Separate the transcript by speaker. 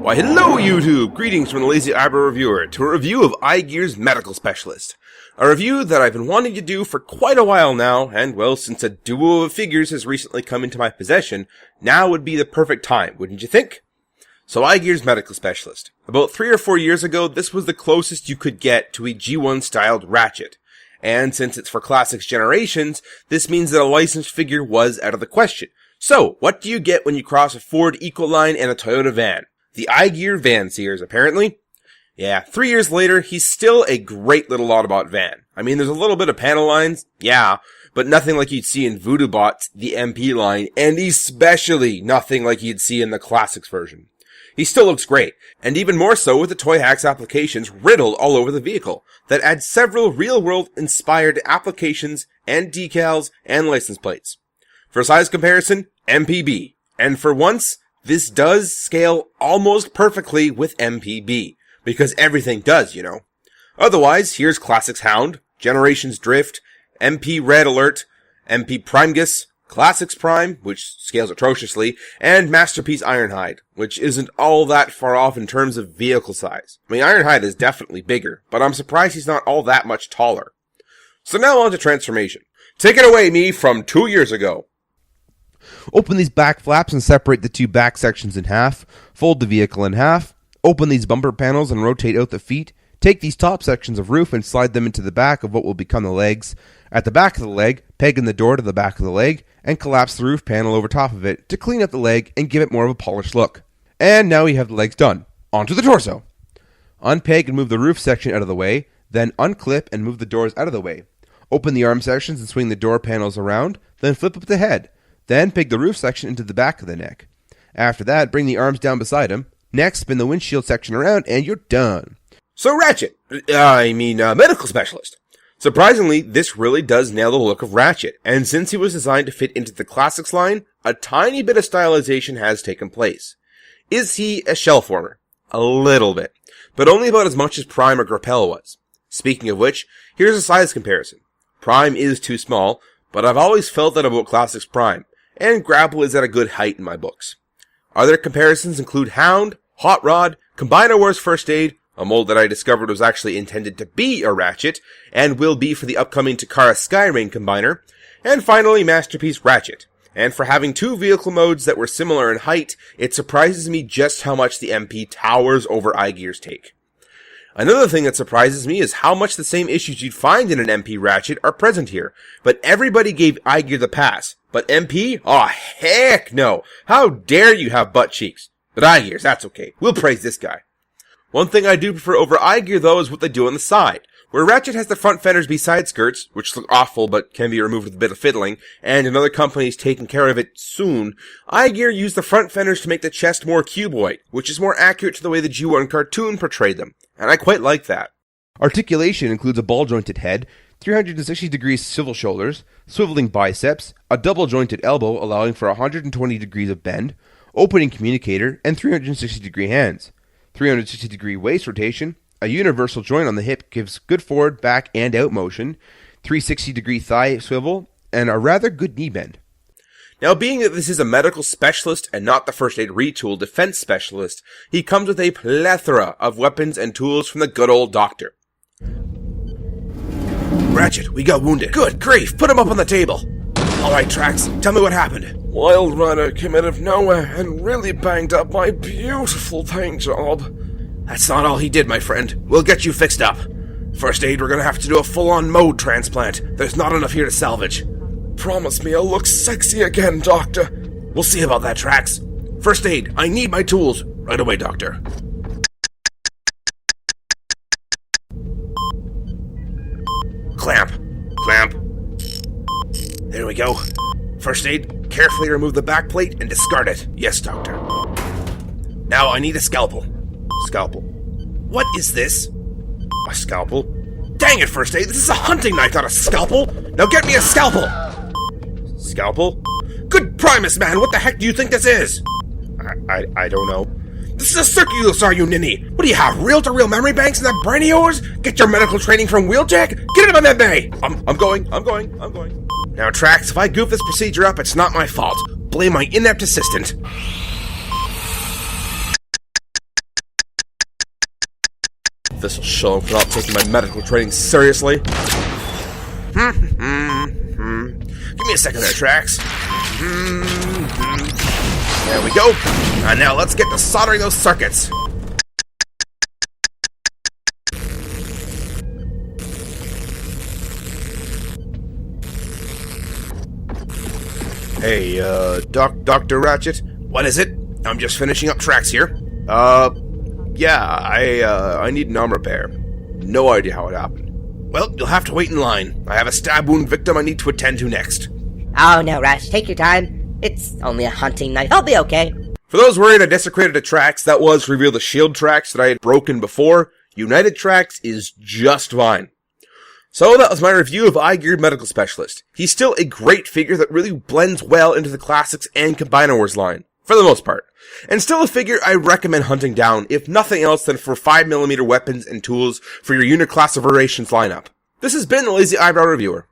Speaker 1: Why hello YouTube! Greetings from the LazyEyebrowReviewer to a review of iGear's Medical Specialist. A review that I've been wanting to do for quite a while now, and well, since a duo of figures has recently come into my possession, now would be the perfect time, wouldn't you think? So iGear's Medical Specialist. About 3 or 4 years ago, this was the closest you could get to a G1 styled Ratchet. And since it's for Classics Generations, this means that a licensed figure was out of the question. So, what do you get when you cross a Ford Ecoline and a Toyota van? The iGear Van Seers, apparently. Yeah, 3 years later, he's still a great little Autobot van. I mean, there's a little bit of panel lines, yeah, but nothing like you'd see in Voodoo Bot's The MP line, and especially nothing like you'd see in the Classics version. He still looks great, and even more so with the Toy Hacks applications riddled all over the vehicle, that add several real-world inspired applications and decals and license plates. For size comparison, MPB, and for once, this does scale almost perfectly with MPB, because everything does, you know. Otherwise, here's Classics Hound, Generations Drift, MP Red Alert, MP Primegus, Classics Prime, which scales atrociously, and Masterpiece Ironhide, which isn't all that far off in terms of vehicle size. I mean, Ironhide is definitely bigger, but I'm surprised he's not all that much taller. So now on to Transformation. Take it away, me, from 2 years ago.
Speaker 2: Open these back flaps and separate the two back sections in half. Fold the vehicle in half. Open these bumper panels and rotate out the feet. Take these top sections of roof and slide them into the back of what will become the legs. At the back of the leg, peg in the door to the back of the leg and collapse the roof panel over top of it to clean up the leg and give it more of a polished look. And now we have the legs done. On to the torso. Unpeg and move the roof section out of the way, then unclip and move the doors out of the way. Open the arm sections and swing the door panels around, then flip up the head. Then peg the roof section into the back of the neck. After that, bring the arms down beside him. Next, spin the windshield section around, and you're done.
Speaker 1: So Ratchet, Medical Specialist. Surprisingly, this really does nail the look of Ratchet, and since he was designed to fit into the Classics line, a tiny bit of stylization has taken place. Is he a shell former? A little bit, but only about as much as Prime or Grappel was. Speaking of which, here's a size comparison. Prime is too small, but I've always felt that about Classics Prime. And Grapple is at a good height in my books. Other comparisons include Hound, Hot Rod, Combiner Wars First Aid, a mold that I discovered was actually intended to be a Ratchet, and will be for the upcoming Takara Skyrain Combiner, and finally Masterpiece Ratchet. And for having two vehicle modes that were similar in height, it surprises me just how much the MP towers over iGear's take. Another thing that surprises me is how much the same issues you'd find in an MP Ratchet are present here, but everybody gave iGear the pass. But MP? Aw, heck no! How dare you have butt cheeks? But iGear's, that's okay. We'll praise this guy. One thing I do prefer over iGear though is what they do on the side. Where Ratchet has the front fenders be side skirts, which look awful but can be removed with a bit of fiddling, and another company's taking care of it soon, iGear used the front fenders to make the chest more cuboid, which is more accurate to the way the G1 cartoon portrayed them, and I quite like that.
Speaker 2: Articulation includes a ball-jointed head, 360 degrees swivel shoulders, swiveling biceps, a double-jointed elbow allowing for 120 degrees of bend, opening communicator, and 360 degree hands. 360 degree waist rotation, a universal joint on the hip gives good forward, back, and out motion, 360 degree thigh swivel, and a rather good knee bend.
Speaker 1: Now, being that this is a medical specialist and not the first aid retool defense specialist, he comes with a plethora of weapons and tools from the good old doctor. Ratchet, we got wounded. Good grief, put him up on the table. Alright, Trax, tell me what happened.
Speaker 3: Wild Runner came out of nowhere and really banged up my beautiful paint job.
Speaker 1: That's not all he did, my friend. We'll get you fixed up. First aid, we're gonna have to do a full-on mode transplant. There's not enough here to salvage.
Speaker 3: Promise me I'll look sexy again, Doctor.
Speaker 1: We'll see about that, Trax. First aid, I need my tools. Right away, Doctor. Clamp. Clamp. There we go. First aid, carefully remove the back plate and discard it. Yes, Doctor. Now I need a scalpel. Scalpel. What is this? A scalpel? Dang it, First Aid, this is a hunting knife, not a scalpel! Now get me a scalpel! Scalpel? Good Primus, man, what the heck do you think this is? I don't know. This is a circular saw, you ninny! What do you have, reel-to-reel memory banks in that brain of yours? Get your medical training from Wheeljack? Get it in my bay! I'm going. Now, Trax, if I goof this procedure up, it's not my fault. Blame my inept assistant. This'll show him for not taking my medical training seriously. Give me a second there, Trax. There we go. And now let's get to soldering those circuits. Hey, Dr. Ratchet? What is it? I'm just finishing up Trax here. Yeah, I need an arm repair. No idea how it happened. Well, you'll have to wait in line. I have a stab wound victim I need to attend to next.
Speaker 4: Oh no, Rash, take your time. It's only a hunting knife. I'll be okay.
Speaker 1: For those worried I desecrated a Trax, that was to reveal the shield Trax that I had broken before. United Trax is just fine. So that was my review of iGear's Medical Specialist. He's still a great figure that really blends well into the Classics and Combiner Wars line, for the most part. And still a figure I recommend hunting down, if nothing else than for 5mm weapons and tools for your unit class of variations lineup. This has been the Lazy Eyebrow Reviewer.